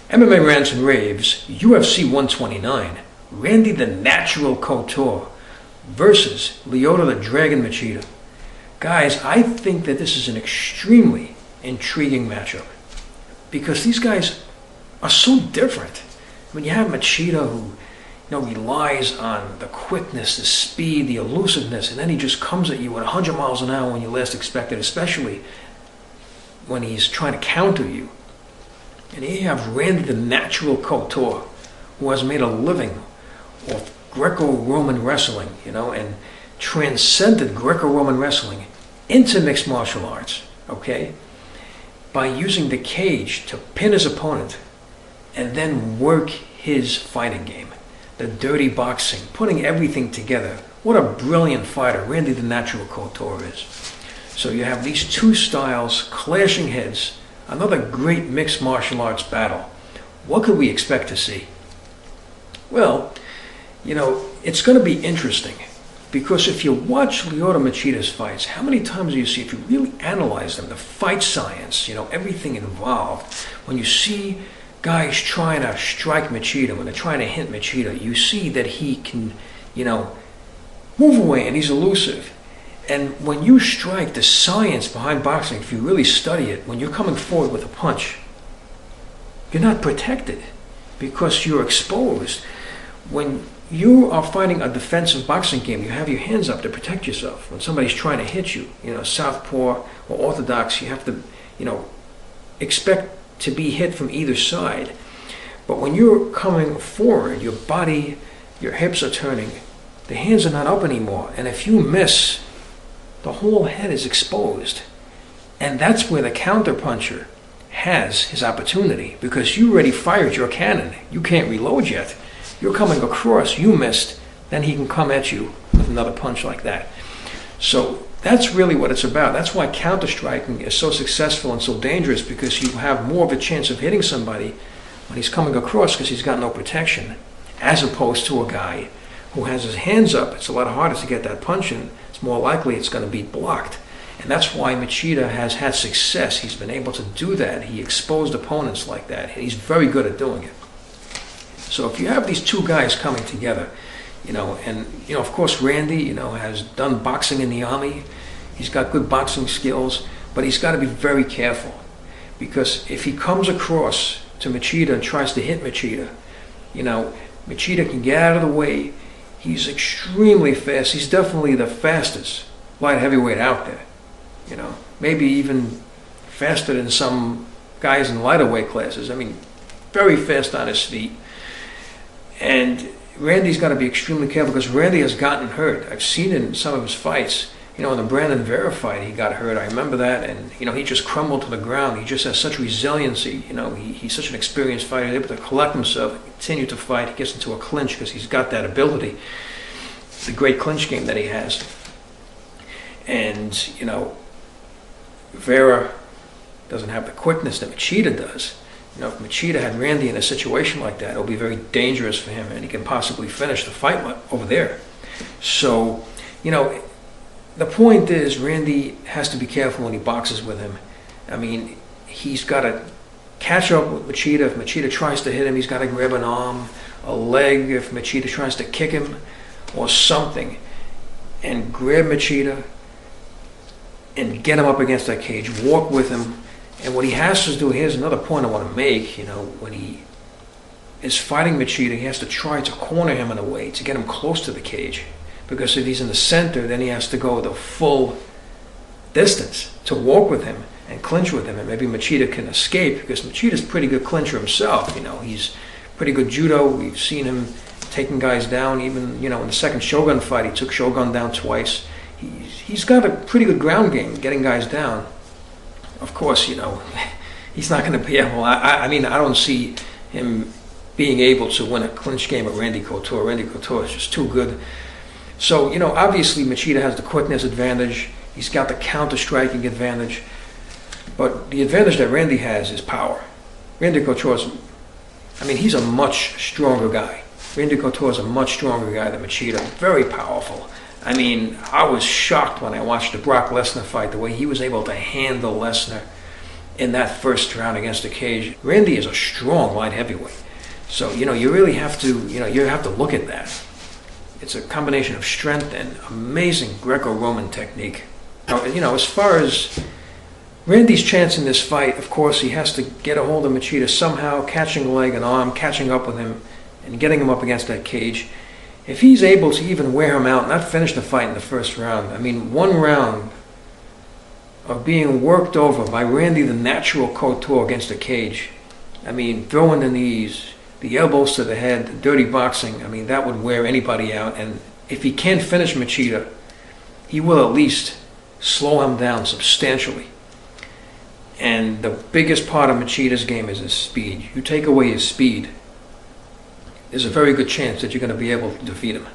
MMA Rants and Raves, UFC 129, Randy the Natural Couture versus Lyoto the Dragon Machida. Guys, I think that this is an extremely intriguing matchup because these guys are so different. I mean, you have Machida who relies on the quickness, the speed, the elusiveness, and then he just comes at you at 100 miles an hour when you least expect it, especially when he's trying to counter you. And here you have Randy the Natural Couture, who has made a living off Greco-Roman wrestling, and transcended Greco-Roman wrestling into mixed martial arts, okay? By using the cage to pin his opponent and then work his fighting game. The dirty boxing, putting everything together. What a brilliant fighter Randy the Natural Couture is. So you have these two styles clashing heads. Another great mixed martial arts battle. What could we expect to see? Well, it's going to be interesting because if you watch Lyoto Machida's fights, how many times do you see, if you really analyze them, the fight science, everything involved, when you see guys trying to strike Machida, when they're trying to hit Machida, you see that he can, move away and he's elusive. And when you strike, the science behind boxing, if you really study it, when you're coming forward with a punch, you're not protected because you're exposed. When you are fighting a defensive boxing game, you have your hands up to protect yourself. When somebody's trying to hit you, southpaw or orthodox, you have to, expect to be hit from either side. But when you're coming forward, your body, your hips are turning, the hands are not up anymore. And if you miss, the whole head is exposed. And that's where the counterpuncher has his opportunity because you already fired your cannon. You can't reload yet. You're coming across, you missed, then he can come at you with another punch like that. So that's really what it's about. That's why counter-striking is so successful and so dangerous because you have more of a chance of hitting somebody when he's coming across because he's got no protection, as opposed to a guy who has his hands up. It's a lot harder to get that punch in. It's more likely it's going to be blocked. And that's why Machida has had success. He's been able to do that. He exposed opponents like that. And he's very good at doing it. So if you have these two guys coming together, of course Randy, has done boxing in the army. He's got good boxing skills, but he's got to be very careful because if he comes across to Machida and tries to hit Machida, Machida can get out of the way. He's extremely fast. He's definitely the fastest light heavyweight out there. Maybe even faster than some guys in lighter weight classes. I mean, very fast on his feet. And Randy's got to be extremely careful because Randy has gotten hurt. I've seen it in some of his fights. In the Brandon Vera fight, he got hurt. I remember that. And, he just crumbled to the ground. He just has such resiliency. He's such an experienced fighter. He's able to collect himself and continue to fight. He gets into a clinch because he's got that ability. The great clinch game that he has. And, Vera doesn't have the quickness that Machida does. If Machida had Randy in a situation like that, it'll be very dangerous for him, and he can possibly finish the fight over there. So, the point is Randy has to be careful when he boxes with him. I mean, he's got to catch up with Machida. If Machida tries to hit him, he's got to grab an arm, a leg, if Machida tries to kick him or something, and grab Machida and get him up against that cage, walk with him. And what he has to do, here's another point I want to make, when he is fighting Machida, he has to try to corner him in a way to get him close to the cage. Because if he's in the center, then he has to go the full distance to walk with him and clinch with him. And maybe Machida can escape because Machida's a pretty good clincher himself. He's pretty good judo. We've seen him taking guys down. Even, in the second Shogun fight, he took Shogun down twice. He's got a pretty good ground game, getting guys down. Of course, he's not going to be able. I don't see him being able to win a clinch game with Randy Couture. Randy Couture is just too good. So, obviously Machida has the quickness advantage. He's got the counter-striking advantage. But the advantage that Randy has is power. Randy Couture he's a much stronger guy. Randy Couture is a much stronger guy than Machida. Very powerful. I was shocked when I watched the Brock Lesnar fight, the way he was able to handle Lesnar. in that first round against the cage. Randy is a strong light heavyweight. So, you really have to, you have to look at that. It's a combination of strength and amazing Greco-Roman technique. Now, as far as Randy's chance in this fight, of course, he has to get a hold of Machida somehow, catching a leg and arm, catching up with him, and getting him up against that cage. If he's able to even wear him out, not finish the fight in the first round, I mean, one round of being worked over by Randy the natural Couture against the cage, I mean, throwing the knees, the elbows to the head, the dirty boxing, I mean, that would wear anybody out. And if he can't finish Machida, he will at least slow him down substantially. And the biggest part of Machida's game is his speed. You take away his speed, there's a very good chance that you're going to be able to defeat him.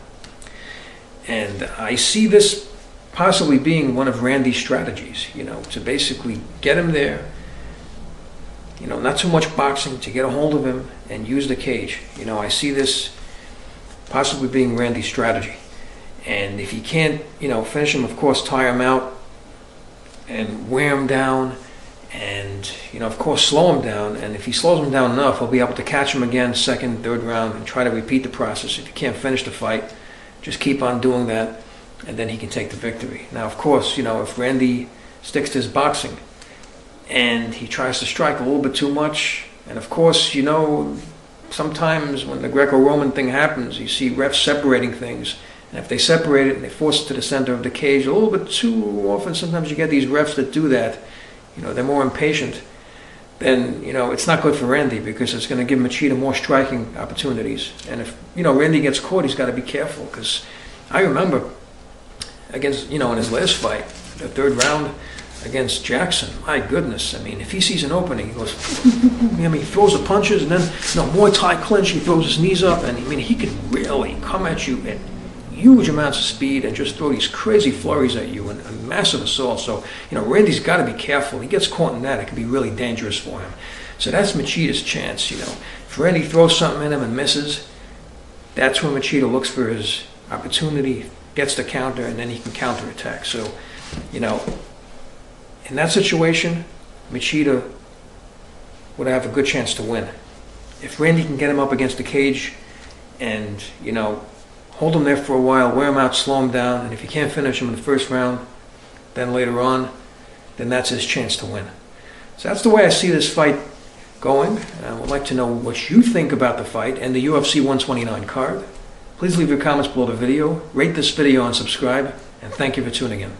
And I see this possibly being one of Randy's strategies, to basically get him there, not so much boxing, to get a hold of him and use the cage. I see this possibly being Randy's strategy. And if he can't, finish him, of course, tire him out and wear him down and, of course, slow him down. And if he slows him down enough, he'll be able to catch him again, second, third round, and try to repeat the process. If he can't finish the fight, just keep on doing that, and then he can take the victory. Now, of course, if Randy sticks to his boxing and he tries to strike a little bit too much, and of course, sometimes when the Greco-Roman thing happens, you see refs separating things. And if they separate it and they force it to the center of the cage a little bit too often, sometimes you get these refs that do that. They're more impatient. Then, it's not good for Randy, because it's going to give Machida more striking opportunities. And if, Randy gets caught, he's got to be careful. Because I remember against, in his last fight, the third round against Jackson, my goodness, I mean, if he sees an opening, he goes, he throws the punches, and then, Muay Thai clinch, he throws his knees up, and he can really come at you at huge amounts of speed and just throw these crazy flurries at you and massive assault. So, Randy's got to be careful. He gets caught in that, it can be really dangerous for him. So that's Machida's chance, If Randy throws something at him and misses, that's when Machida looks for his opportunity, gets the counter, and then he can counterattack. So, in that situation, Machida would have a good chance to win. If Randy can get him up against the cage and, hold him there for a while, wear him out, slow him down, and if you can't finish him in the first round, then later on, then that's his chance to win. So that's the way I see this fight going. I would like to know what you think about the fight and the UFC 129 card. Please leave your comments below the video, rate this video and subscribe, and thank you for tuning in.